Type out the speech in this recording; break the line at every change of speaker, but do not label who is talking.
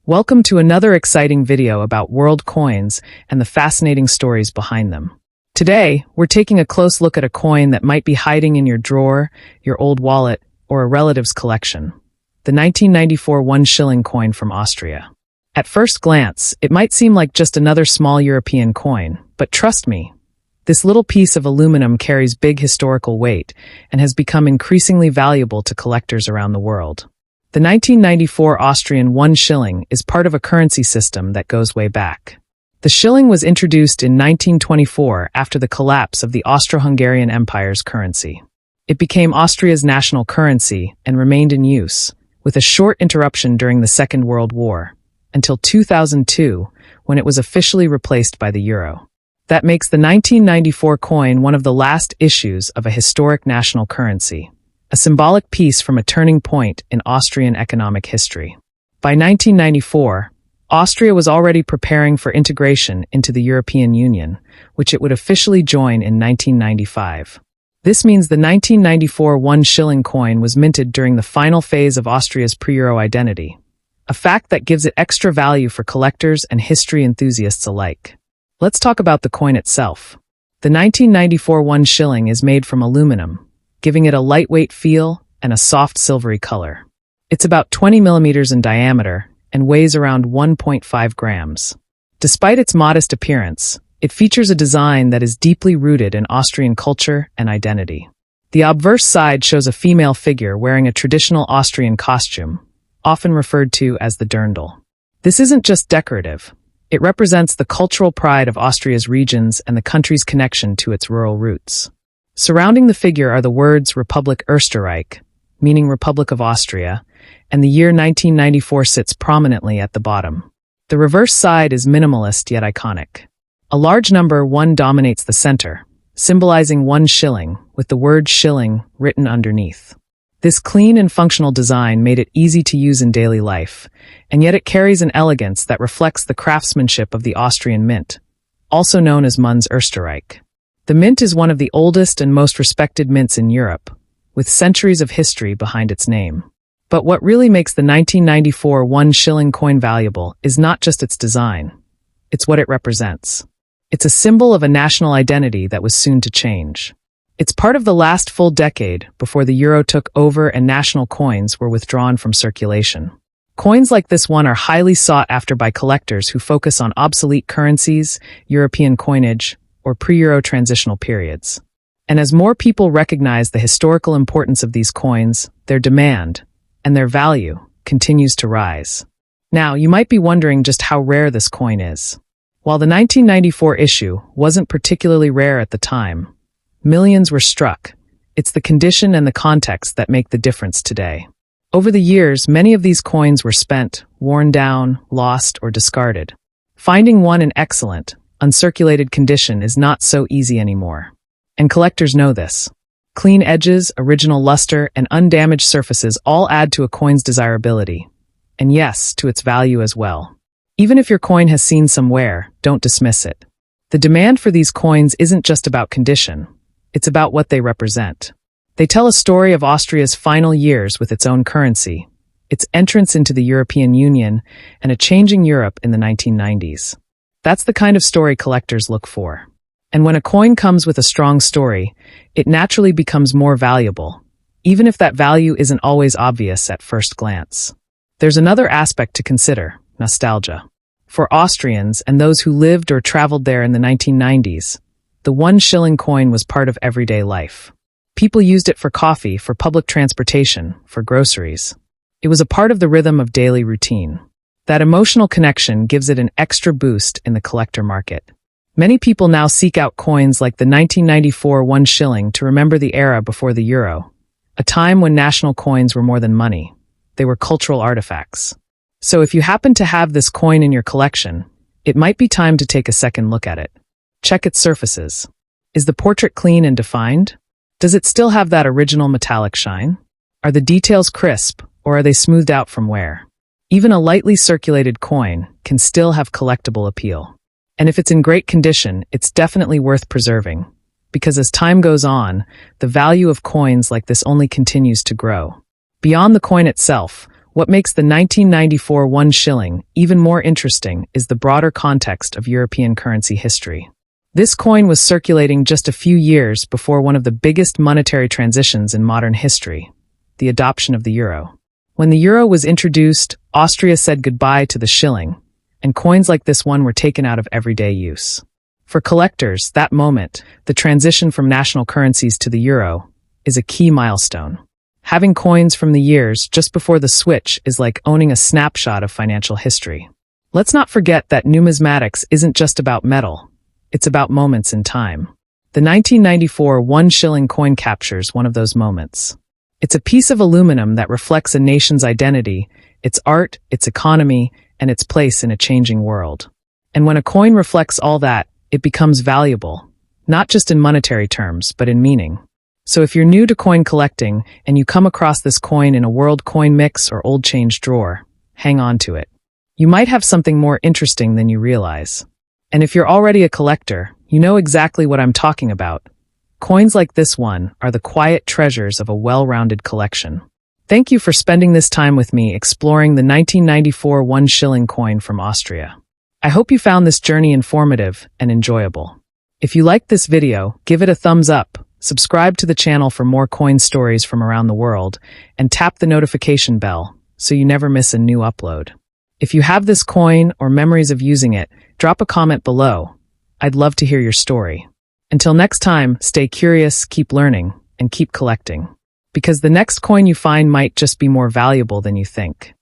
Welcome to another exciting video about world coins and the fascinating stories behind them. Today, we're taking a close look at a coin that might be hiding in your drawer, your old wallet, or a relative's collection. The 1994 One Schilling coin from Austria. At first glance, it might seem like just another small European coin, but trust me, this little piece of aluminum carries big historical weight and has become increasingly valuable to collectors around the world. The 1994 Austrian One Schilling is part of a currency system that goes way back. The shilling was introduced in 1924 after the collapse of the Austro-Hungarian Empire's currency. It became Austria's national currency and remained in use, with a short interruption during the Second World War, until 2002, when it was officially replaced by the euro. That makes the 1994 coin one of the last issues of a historic national currency, a symbolic piece from a turning point in Austrian economic history. By 1994, Austria was already preparing for integration into the European Union, which it would officially join in 1995. This means the 1994 One Schilling coin was minted during the final phase of Austria's pre-euro identity, a fact that gives it extra value for collectors and history enthusiasts alike. Let's talk about the coin itself. The 1994 One Schilling is made from aluminum, giving it a lightweight feel and a soft silvery color. It's about 20 millimeters in diameter and weighs around 1.5 grams. Despite its modest appearance, it features a design that is deeply rooted in Austrian culture and identity. The obverse side shows a female figure wearing a traditional Austrian costume, often referred to as the dirndl. This isn't just decorative. It represents the cultural pride of Austria's regions and the country's connection to its rural roots. Surrounding the figure are the words Republik Österreich, meaning Republic of Austria, and the year 1994 sits prominently at the bottom. The reverse side is minimalist yet iconic. A large number 1 dominates the center, symbolizing 1 shilling, with the word Schilling written underneath. This clean and functional design made it easy to use in daily life, and yet it carries an elegance that reflects the craftsmanship of the Austrian mint, also known as Münz Österreich. The mint is one of the oldest and most respected mints in Europe, with centuries of history behind its name. But what really makes the 1994 One Schilling coin valuable is not just its design. It's what it represents. It's a symbol of a national identity that was soon to change. It's part of the last full decade before the euro took over and national coins were withdrawn from circulation. Coins like this one are highly sought after by collectors who focus on obsolete currencies, European coinage, or pre-euro transitional periods. And as more people recognize the historical importance of these coins, their demand, and their value, continues to rise. Now, you might be wondering just how rare this coin is. While the 1994 issue wasn't particularly rare at the time, millions were struck. It's the condition and the context that make the difference today. Over the years, many of these coins were spent, worn down, lost, or discarded. Finding one in excellent, uncirculated condition is not so easy anymore. And collectors know this. Clean edges, original luster, and undamaged surfaces all add to a coin's desirability. And yes, to its value as well. Even if your coin has seen some wear, don't dismiss it. The demand for these coins isn't just about condition. It's about what they represent. They tell a story of Austria's final years with its own currency, its entrance into the European Union, and a changing Europe in the 1990s. That's the kind of story collectors look for. And when a coin comes with a strong story, it naturally becomes more valuable, even if that value isn't always obvious at first glance. There's another aspect to consider: nostalgia. For Austrians and those who lived or traveled there in the 1990s, the One Schilling coin was part of everyday life. People used it for coffee, for public transportation, for groceries. It was a part of the rhythm of daily routine. That emotional connection gives it an extra boost in the collector market. Many people now seek out coins like the 1994 One Schilling to remember the era before the euro, a time when national coins were more than money. They were cultural artifacts. So if you happen to have this coin in your collection, it might be time to take a second look at it. Check its surfaces. Is the portrait clean and defined? Does it still have that original metallic shine? Are the details crisp, or are they smoothed out from wear? Even a lightly circulated coin can still have collectible appeal. And if it's in great condition, it's definitely worth preserving, because as time goes on, the value of coins like this only continues to grow. Beyond the coin itself, What makes the 1994 One Schilling even more interesting is the broader context of European currency history. This coin was circulating just a few years before one of the biggest monetary transitions in modern history, the adoption of the euro. When the euro was introduced, Austria said goodbye to the shilling, and coins like this one were taken out of everyday use. For collectors, that moment, the transition from national currencies to the euro, is a key milestone. Having coins from the years just before the switch is like owning a snapshot of financial history. Let's not forget that numismatics isn't just about metal, it's about moments in time. The 1994 One Schilling coin captures one of those moments. It's a piece of aluminum that reflects a nation's identity, its art, its economy, and its place in a changing world. And when a coin reflects all that, it becomes valuable, not just in monetary terms, but in meaning. So if you're new to coin collecting and you come across this coin in a world coin mix or old change drawer, hang on to it. You might have something more interesting than you realize. And if you're already a collector, you know exactly what I'm talking about. Coins like this one are the quiet treasures of a well-rounded collection. Thank you for spending this time with me exploring the 1994 One Schilling coin from Austria. I hope you found this journey informative and enjoyable. If you liked this video, give it a thumbs up, subscribe to the channel for more coin stories from around the world, and tap the notification bell so you never miss a new upload. If you have this coin or memories of using it, drop a comment below. I'd love to hear your story. Until next time, stay curious, keep learning, and keep collecting. Because the next coin you find might just be more valuable than you think.